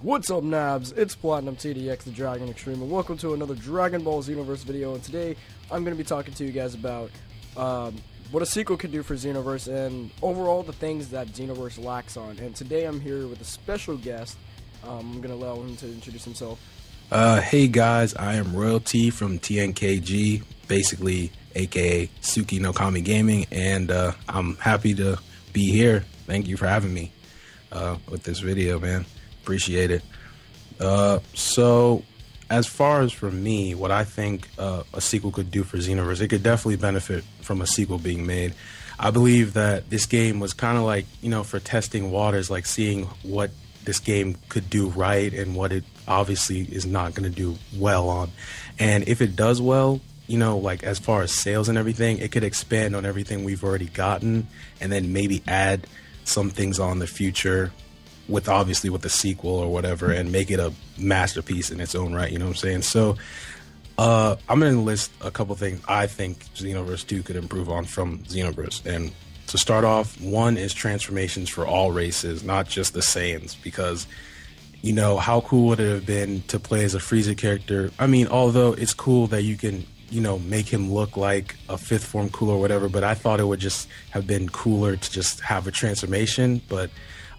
What's up, Nabs? It's Platinum TDX, the Dragon Xtreme, and welcome to another Dragon Ball Xenoverse video. And today, I'm going to be talking to you guys about what a sequel could do for Xenoverse and overall the things that Xenoverse lacks on. And today, I'm here with a special guest. I'm going to allow him to introduce himself. Hey guys, I am Royalty from TNKG, basically aka Tsuki no Kami Gaming, and I'm happy to be here. Thank you for having me with this video, man. Appreciate it. So as far as for me, what I think a sequel could do for Xenoverse, it could definitely benefit from a sequel being made. I believe that this game was kind of like, you know, for testing waters, like seeing what this game could do right and what it obviously is not going to do well on. And if it does well, you know, like as far as sales and everything, it could expand on everything we've already gotten and then maybe add some things on the future with obviously with the sequel or whatever and make it a masterpiece in its own right, you know what I'm saying? So I'm going to list a couple things I think Xenoverse 2 could improve on from Xenoverse. And to start off, one is transformations for all races, not just the Saiyans, because, you know, how cool would it have been to play as a Frieza character? I mean, although it's cool that you can, you know, make him look like a fifth form cool or whatever, but I thought it would just have been cooler to just have a transformation, but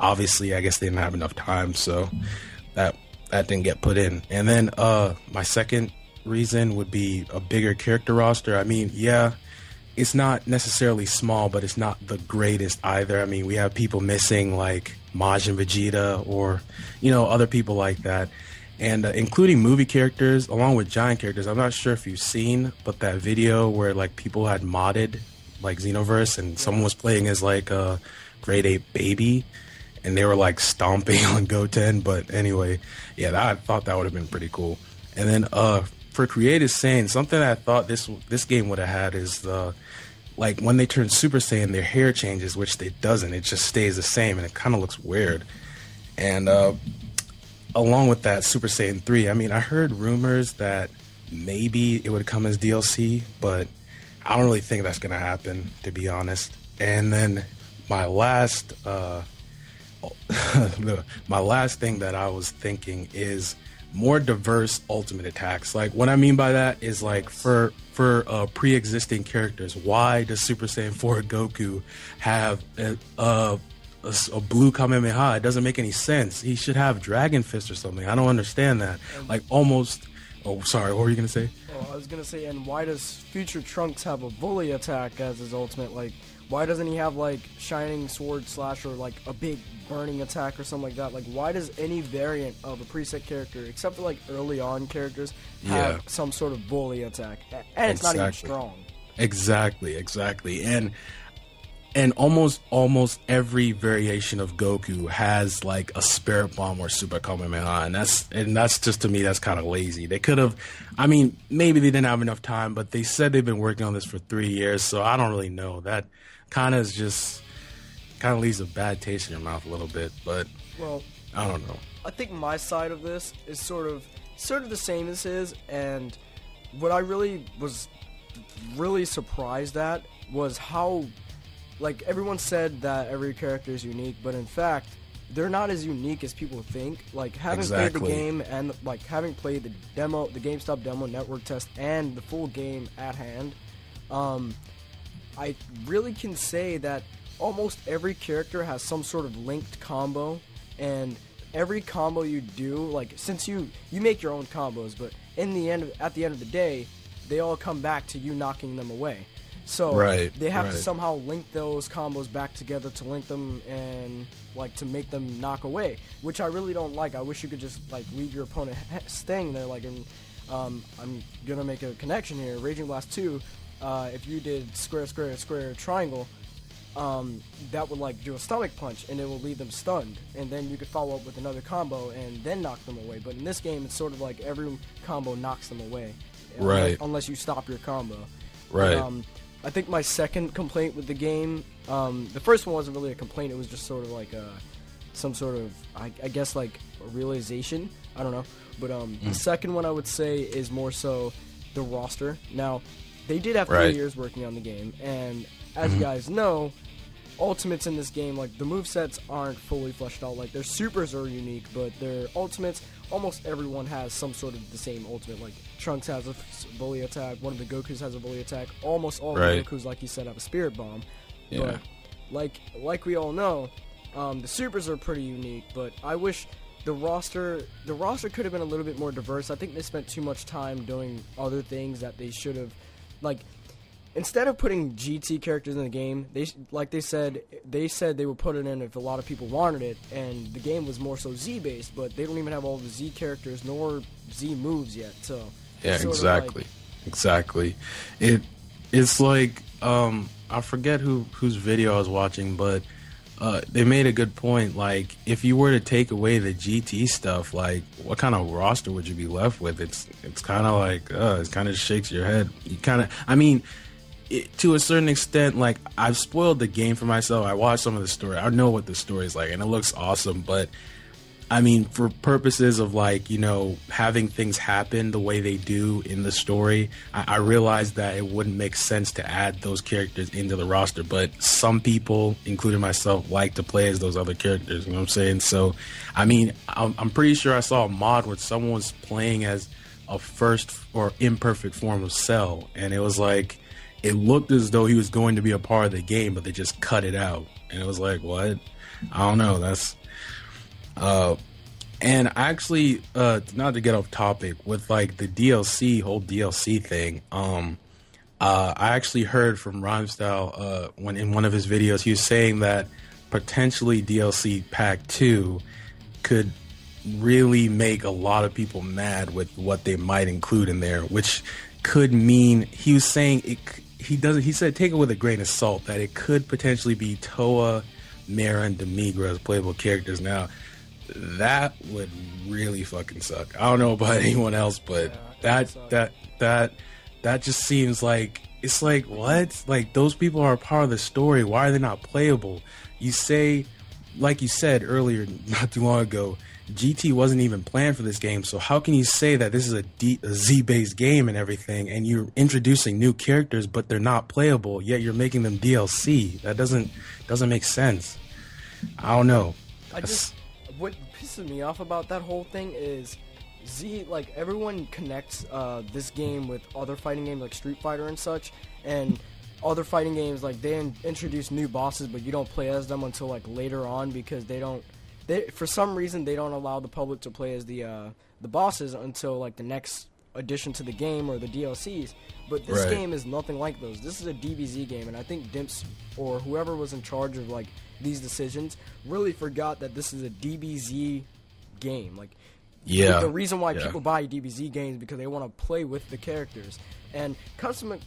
obviously I guess they didn't have enough time, so that didn't get put in. And then my second reason would be a bigger character roster. I mean, yeah, it's not necessarily small, but it's not the greatest either. I mean, we have people missing like Majin Vegeta or, you know, other people like that. And including movie characters along with giant characters. I'm not sure if you've seen, but that video where like people had modded like Xenoverse and someone was playing as like a grade 8 baby and they were like stomping on Goten. But anyway, yeah, I thought that would have been pretty cool. And then for Creative Saiyan, something that I thought this game would have had is like when they turn Super Saiyan, their hair changes, which it doesn't. It just stays the same, and it kind of looks weird. And along with that, Super Saiyan 3, I mean, I heard rumors that maybe it would come as DLC, but I don't really think that's going to happen, to be honest. And then my last my last thing that I was thinking is more diverse ultimate attacks. Like what I mean by that is like for pre-existing characters, why does Super Saiyan 4 Goku have a blue Kamehameha? It doesn't make any sense. He should have Dragon Fist or something. I don't understand that. Like almost. Oh, sorry. What were you gonna say? Oh, I was gonna say, and why does Future Trunks have a bully attack as his ultimate? Like, why doesn't he have like Shining Sword Slash or like a big burning attack or something like that? Like, why does any variant of a preset character, except for like early on characters, have some sort of bully attack? And it's not even strong. Exactly. And almost every variation of Goku has like a Spirit Bomb or Super Kamehameha, and that's just, to me, that's kind of lazy. They could have, I mean, maybe they didn't have enough time, but they said they've been working on this for 3 years, so I don't really know. That kind of leaves a bad taste in your mouth a little bit, but well, I don't know. I think my side of this is sort of the same as his, and what I really was surprised at was how, like, everyone said that every character is unique, but in fact, they're not as unique as people think. Like, having played the game and, like, having played the demo, the GameStop demo network test, and the full game at hand, I really can say that almost every character has some sort of linked combo, and every combo you do, like, since you make your own combos, but at the end of the day, they all come back to you knocking them away. So they have to somehow link those combos back together to link them and like to make them knock away, which I really don't like. I wish you could just like leave your opponent staying there. Like, and I'm gonna make a connection here. Raging Blast 2, if you did square, square, square, triangle, that would like do a stomach punch and it will leave them stunned, and then you could follow up with another combo and then knock them away. But in this game, it's sort of like every combo knocks them away, unless you stop your combo. I think my second complaint with the game, the first one wasn't really a complaint, it was just sort of like some sort of, I guess, like a realization, I don't know, but the second one I would say is more so the roster. Now, they did have 3 years working on the game, and as you guys know, ultimates in this game, like the movesets aren't fully fleshed out. Like their supers are unique, but their ultimates, almost everyone has some sort of the same ultimate. Like Trunks has a volley attack, one of the Gokus has a volley attack, almost all Right. the Gokus, like you said, have a spirit bomb. Yeah. But like we all know, the supers are pretty unique. But I wish the roster could have been a little bit more diverse. I think they spent too much time doing other things that they should have, like. Instead of putting GT characters in the game, they said they would put it in if a lot of people wanted it, and the game was more so Z-based, but they don't even have all the Z characters nor Z moves yet. So Yeah, it's sort of exactly. Exactly. It's like I forget whose video I was watching, but they made a good point. Like, if you were to take away the GT stuff, like, what kind of roster would you be left with? It's kind of like it kind of shakes your head. You kind of, I mean. To a certain extent, like, I've spoiled the game for myself. I watched some of the story. I know what the story is like, and it looks awesome. But, I mean, for purposes of, like, you know, having things happen the way they do in the story, I realized that it wouldn't make sense to add those characters into the roster. But some people, including myself, like to play as those other characters. You know what I'm saying? So, I mean, I'm pretty sure I saw a mod where someone was playing as a first or imperfect form of Cell, and it was like... It looked as though he was going to be a part of the game, but they just cut it out. And it was like, what? I don't know. That's... and actually, not to get off topic, with, like, the whole DLC thing, I actually heard from Rhymestyle, when in one of his videos, he was saying that potentially DLC Pack 2 could really make a lot of people mad with what they might include in there, which could mean... He was saying... He said take it with a grain of salt that it could potentially be Toa, Mera, and Demigra as playable characters. Now, that would really fucking suck. I don't know about anyone else, but that just seems like, it's like, what? Like, those people are a part of the story. Why are they not playable? You say, like you said earlier, not too long ago, GT wasn't even planned for this game, so how can you say that this is a Z-based game and everything, and you're introducing new characters, but they're not playable, yet you're making them DLC? That doesn't make sense. I don't know. What pisses me off about that whole thing is like, everyone connects this game with other fighting games like Street Fighter and such, and other fighting games, like, they introduce new bosses, but you don't play as them until, like, later on, because for some reason, they don't allow the public to play as the bosses until, like, the next addition to the game or the DLCs. But this game is nothing like those. This is a DBZ game, and I think Dimps or whoever was in charge of, like, these decisions really forgot that this is a DBZ game. Like, the reason why people buy DBZ games is because they want to play with the characters. And custom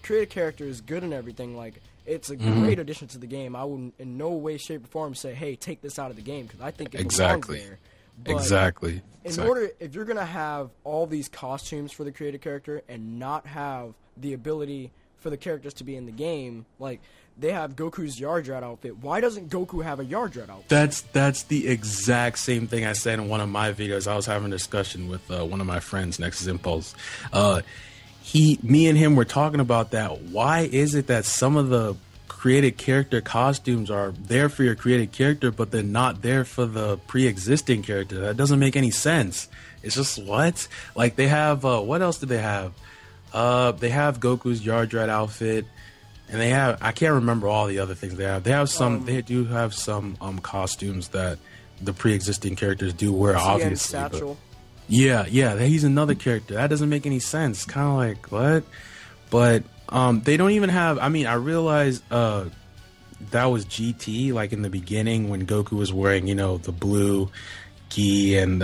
create a character is good and everything, like, it's a great addition to the game. I would in no way, shape, or form say, hey, take this out of the game, because I think it belongs there. But Exactly. if you're going to have all these costumes for the created character and not have the ability for the characters to be in the game, like, they have Goku's Yard Rat outfit. Why doesn't Goku have a Yard Rat outfit? That's the exact same thing I said in one of my videos. I was having a discussion with one of my friends, Nexus Impulse. Me and him were talking about that. Why is it that some of the created character costumes are there for your created character, but they're not there for the pre-existing character? That doesn't make any sense. It's just, what? Like, they have, what else do they have? They have Goku's Yard Rat outfit, and they have, I can't remember all the other things they have. They have some, they do have some costumes that the pre-existing characters do wear, obviously. Satchel. Yeah, he's another character. That doesn't make any sense. Kind of like, what? But they don't even have... I mean, I realized that was GT, like, in the beginning when Goku was wearing, you know, the blue gi and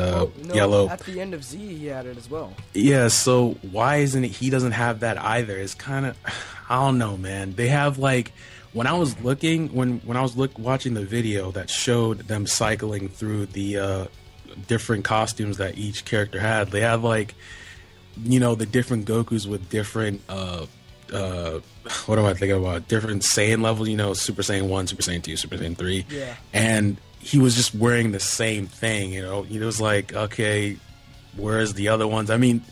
yellow. At the end of Z, he had it as well. Yeah, so why isn't it... He doesn't have that either. It's kind of... I don't know, man. They have, like... When I was looking... When I was watching the video that showed them cycling through the... different costumes that each character had, they had, like, you know, the different Gokus with different what am I thinking about, different Saiyan levels, you know, Super Saiyan 1, Super Saiyan 2, Super Saiyan 3, and he was just wearing the same thing, you know. It was like, okay, where's the other ones? I mean,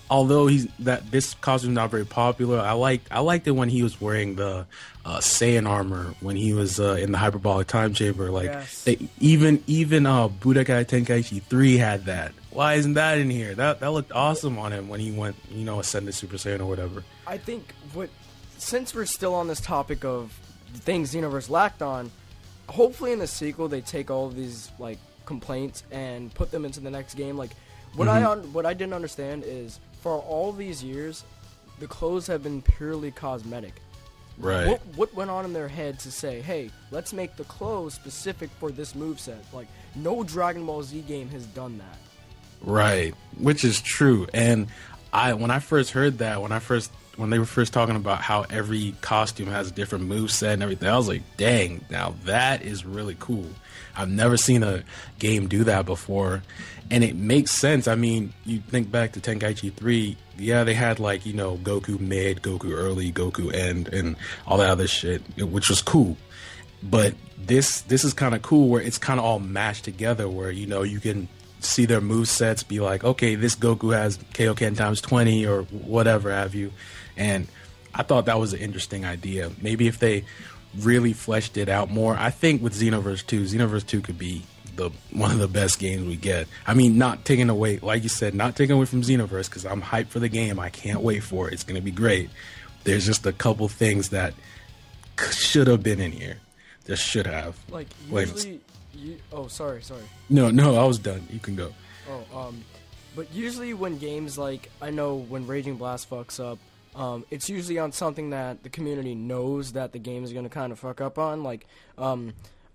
although this costume's not very popular, I liked it when he was wearing the Saiyan armor when he was in the hyperbolic time chamber. Like Yes. even Budokai Tenkaichi 3 had that. Why isn't that in here? That looked awesome on him when he went, ascended Super Saiyan or whatever. I think since we're still on this topic of things Xenoverse lacked on, hopefully in the sequel they take all of these like complaints and put them into the next game. Like what I didn't understand is for all these years, the clothes have been purely cosmetic. Right. What went on in their head to say, hey, let's make the clothes specific for this moveset? Like no Dragon Ball Z game has done that. Right, which is true. And when I first heard that, when they were first talking about how every costume has a different moveset and everything, I was like, dang, now that is really cool. I've never seen a game do that before. And it makes sense. I mean, you think back to Tenkaichi 3, yeah, they had like, Goku mid, Goku early, Goku end, and all that other shit, which was cool. But this is kind of cool where it's kind of all mashed together where, you can see their movesets, be like, okay, this Goku has Kaioken times 20 or whatever have you. And I thought that was an interesting idea. Maybe if they really fleshed it out more, I think with Xenoverse 2 could be one of the best games we get. I mean, not taking away, like you said, not taking away from Xenoverse, because I'm hyped for the game. I can't wait for it. It's going to be great. There's just a couple things that should have been in here. Just should have. Like, usually... oh, sorry. No, I was done. You can go. But usually when games like, I know when Raging Blast fucks up, it's usually on something that the community knows that the game is going to kind of fuck up on. Like,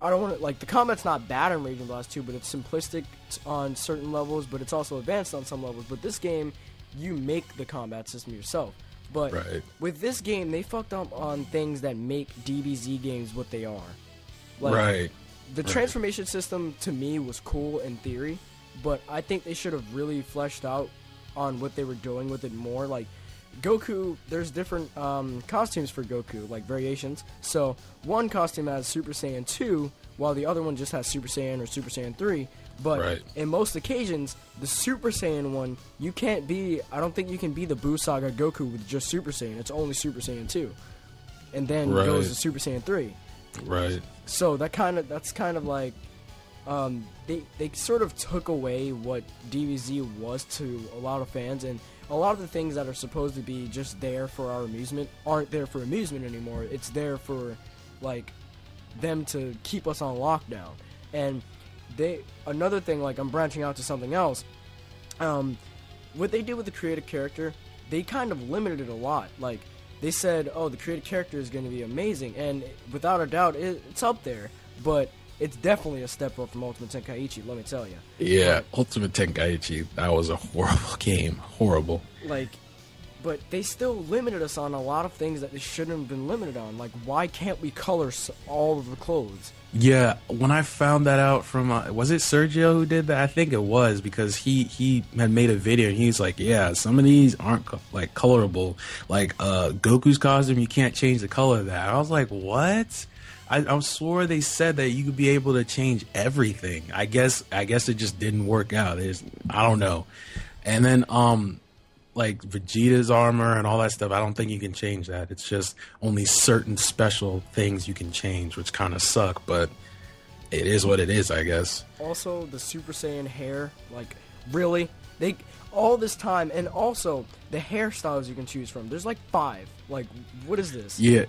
I don't want to, like, the combat's not bad in Raging Blast 2, but it's simplistic on certain levels, but it's also advanced on some levels. But this game, you make the combat system yourself. But with this game, they fucked up on things that make DBZ games what they are. Like, the transformation system, to me, was cool in theory, but I think they should have really fleshed out on what they were doing with it more. Like, Goku, there's different costumes for Goku, like variations. So, one costume has Super Saiyan 2, while the other one just has Super Saiyan or Super Saiyan 3. But in most occasions, the Super Saiyan one, I don't think you can be the Buu Saga Goku with just Super Saiyan. It's only Super Saiyan 2. And then goes to Super Saiyan 3. Right. So that's kind of like they sort of took away what DBZ was to a lot of fans, and a lot of the things that are supposed to be just there for our amusement aren't there for amusement anymore. It's there for like them to keep us on lockdown. And another thing, like, I'm branching out to something else. What they did with the creative character, they kind of limited it a lot. Like, they said, oh, the creative character is going to be amazing, and without a doubt, it's up there, but it's definitely a step up from Ultimate Tenkaichi, let me tell you. Yeah, Ultimate Tenkaichi, that was a horrible game. Horrible. Like, but they still limited us on a lot of things that they shouldn't have been limited on. Like, why can't we color all of the clothes? Yeah, when I found that out from, was it Sergio who did that? I think it was, because he had made a video and he's like, yeah, some of these aren't like colorable. Like Goku's costume, you can't change the color of that. I was like, what? I swore they said that you could be able to change everything. I guess it just didn't work out. I don't know. And then like Vegeta's armor and all that stuff, I don't think you can change that. It's just only certain special things you can change, which kind of suck, but it is what it is, I guess. Also, the Super Saiyan hair, like, really? All this time, and also the hairstyles you can choose from. There's like 5. Like, what is this? Yeah,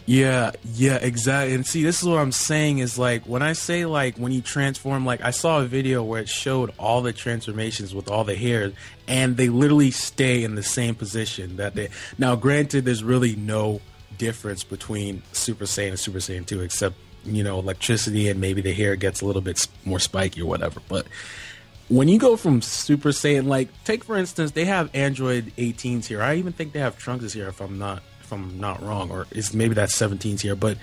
exactly. And see, this is what I'm saying is, like, when I say, like, when you transform, like, I saw a video where it showed all the transformations with all the hairs, and they literally stay in the same position. Now, granted, there's really no difference between Super Saiyan and Super Saiyan 2, except, electricity, and maybe the hair gets a little bit more spiky or whatever, but when you go from Super Saiyan, like, take for instance, they have Android 18s here. I even think they have Trunks here, if I'm not wrong, or maybe that's 17s here. But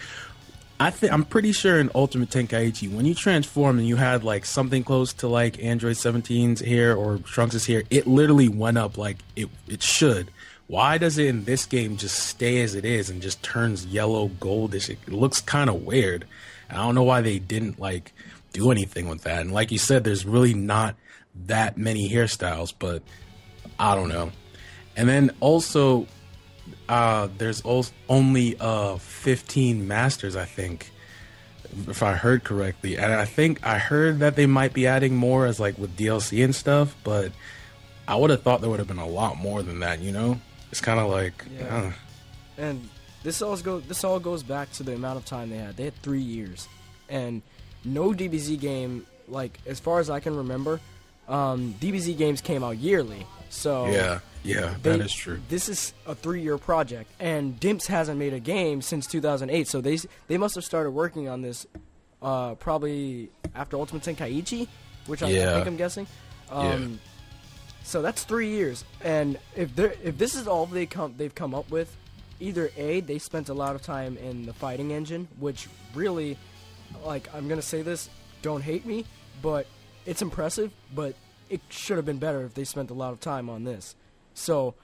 I'm pretty sure in Ultimate Tenkaichi, when you transform and you had like something close to like Android 17's here or Trunks' here, it literally went up like it should. Why does it in this game just stay as it is and just turns yellow goldish? It looks kind of weird. I don't know why they didn't like do anything with that. And like you said, there's really not that many hairstyles, but I don't know. And then also, there's only 15 masters, I think, if I heard correctly. And I think I heard that they might be adding more as like with DLC and stuff, but I would have thought there would have been a lot more than that, you know? It's kind of like, yeah. And this all goes back to the amount of time they had. They had 3 years, and no DBZ game, like as far as I can remember, DBZ games came out yearly. So yeah, that is true. This is a 3-year project, and Dimps hasn't made a game since 2008. So they must have started working on this probably after Ultimate Tenkaichi, which I think I'm guessing. So that's 3 years, and if this is all they've come up with, either A, they spent a lot of time in the fighting engine, which really, like, I'm gonna say this, don't hate me, but it's impressive, but it should have been better if they spent a lot of time on this. So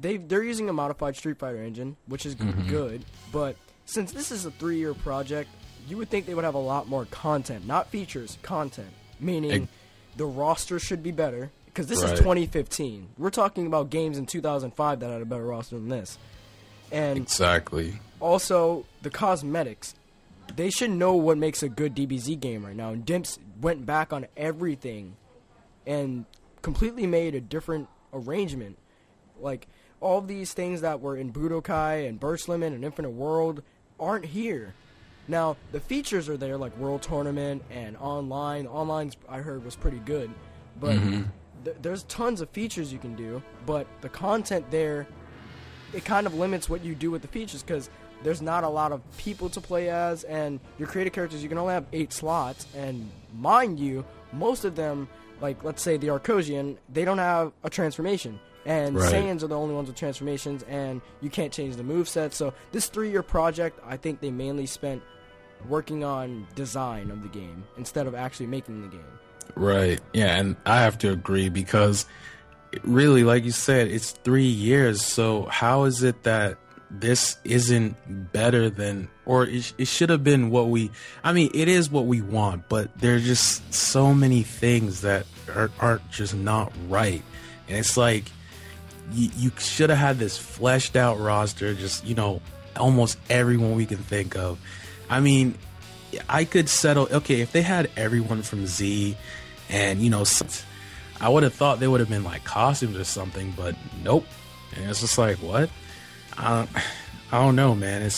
they're using a modified Street Fighter engine, which is good, but since this is a 3-year project, you would think they would have a lot more content, not features, content, meaning the roster should be better. Because this is 2015. We're talking about games in 2005 that had a better roster than this. And exactly. Also, the cosmetics. They should know what makes a good DBZ game right now. And Dimps went back on everything and completely made a different arrangement. Like, all of these things that were in Budokai and Burst Limit and Infinite World aren't here. Now, the features are there, like World Tournament and Online. Online's, I heard, was pretty good. But... there's tons of features you can do, but the content there, it kind of limits what you do with the features because there's not a lot of people to play as, and your creative characters, you can only have 8 slots, and mind you, most of them, like let's say the Arcosian, they don't have a transformation, and Saiyans are the only ones with transformations, and you can't change the moveset. So this 3-year project, I think they mainly spent working on design of the game instead of actually making the game. Right. Yeah, and I have to agree because really, like you said, it's 3 years. So how is it that this isn't better than, or it should have been what it is what we want, but there's just so many things that aren't just not right. And it's like, you should have had this fleshed out roster, just, almost everyone we can think of. I mean, I could settle, okay, if they had everyone from Z and, I would have thought they would have been like costumes or something, but nope. And it's just like, what? I don't know, man.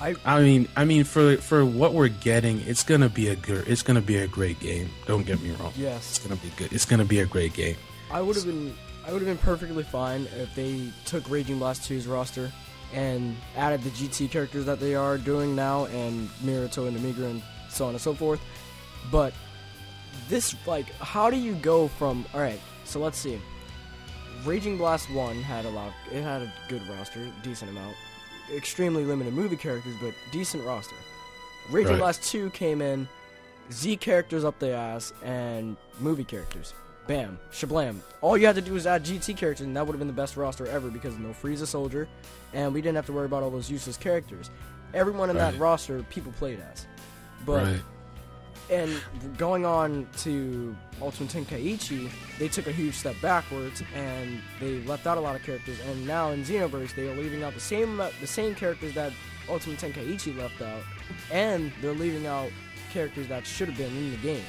I mean, for what we're getting, it's gonna be a great game. Don't get me wrong. Yes, it's gonna be good. It's gonna be a great game. I would have been perfectly fine if they took Raging Blast 2's roster and added the GT characters that they are doing now, and Miruto and Amigra and so on and so forth. But this, like, how do you go from, alright, so let's see. Raging Blast 1 had a good roster, decent amount. Extremely limited movie characters, but decent roster. Raging Blast 2 came in, Z characters up the ass, and movie characters. Bam. Shablam. All you had to do was add GT characters, and that would have been the best roster ever, because no Frieza Soldier, and we didn't have to worry about all those useless characters. Everyone in that roster, people played as. But, and going on to Ultimate Tenkaichi, they took a huge step backwards, and they left out a lot of characters, and now in Xenoverse, they are leaving out the same characters that Ultimate Tenkaichi left out, and they're leaving out characters that should have been in the game.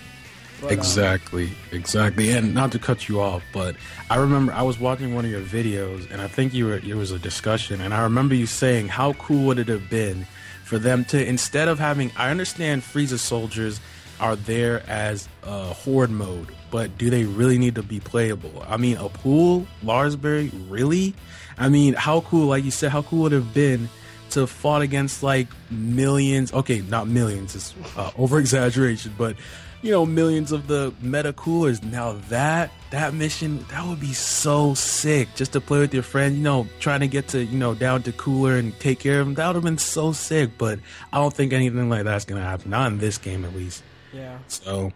But, exactly. And not to cut you off, but I remember I was watching one of your videos, and I think it was a discussion, and I remember you saying how cool would it have been for them to, instead of having, I understand Frieza soldiers are there as horde mode, but do they really need to be playable? I mean, a pool, Larsberry, really? I mean, how cool, like you said, how cool would it have been to fought against like millions, okay, not millions, it's over-exaggeration, but millions of the meta coolers. Now that mission, that would be so sick, just to play with your friend, trying to get to, down to cooler and take care of them. That would have been so sick, but I don't think anything like that's going to happen. Not in this game, at least. Yeah. So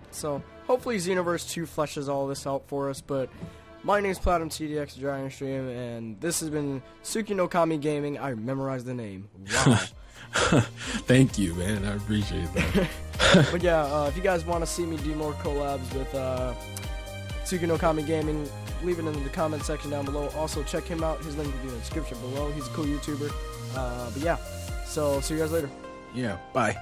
hopefully Xenoverse 2 fleshes all this out for us, but my name's Platinum TDX, Dragon Xtreme, and this has been Tsuki no Kami Gaming. I memorized the name. Wow. Thank you, man. I appreciate that. But yeah, if you guys want to see me do more collabs with Tsuki no Kami Gaming, leave it in the comment section down below. Also, check him out. His link will be in the description below. He's a cool YouTuber. But yeah, so see you guys later. Yeah, bye.